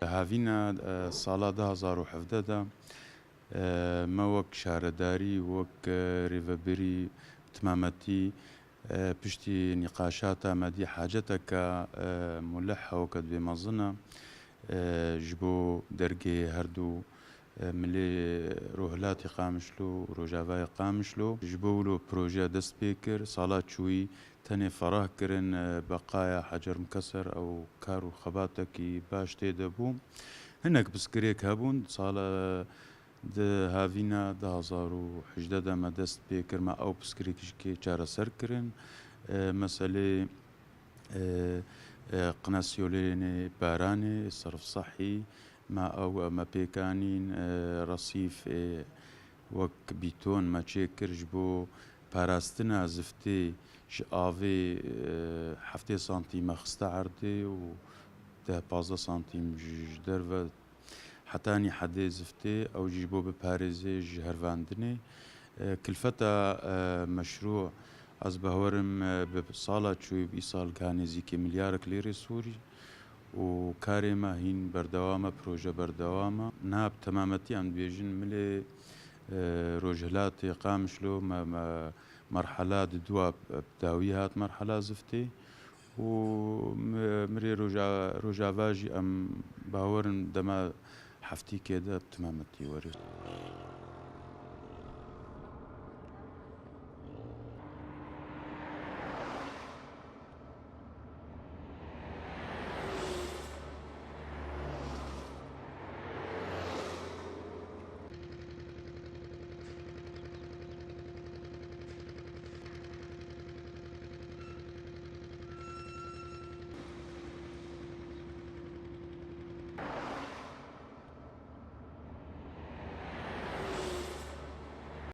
هاوینا سالا 2017 ما وەک شارەداری وەک ڕێڤەبەری تمامەتی پشتی نیقاشاتە مەدی حاجەتەکە مولەحەوە کە دوێ مەزنە ji bo dergehê herdû milê rohilatê Qamişlo û Rojavayê Qamişlo ji bo wilo projeya dest pê kir. Sala çûyî tenê ferah kirin beqaya Hecer Mikeser ew kar û xebatekî baş tê de bû. Hinek piskirêk hebûn sala di havîna 2018 de me dest pê kir me ew piskirêkî çareser kirin. Meselê قناسیۆلێنێ بارانê serf sehî me ew me pêkanîn resîfê wek bîton me çêkir ji bo parastina ziftê ji avê 7 santîm me xiste erdê û 10-15 santîm ji derve hetanî hedê ziftê ew jî bo biparêzê ji hervandinê. Kilfeta meşrû ez bawerim bi sala çûyî îsal ka nêzîkî milyarek lêrê Sûrî û karê me hîn berdewam e, proje berdewam e. Niha bi temametî em dibêjin milê Rojhilatê Qamişlo me merhela di duwa dawî hat merhela ziftê û mirê Rojava jî em bawerin dema heftîkê de bi temametî were.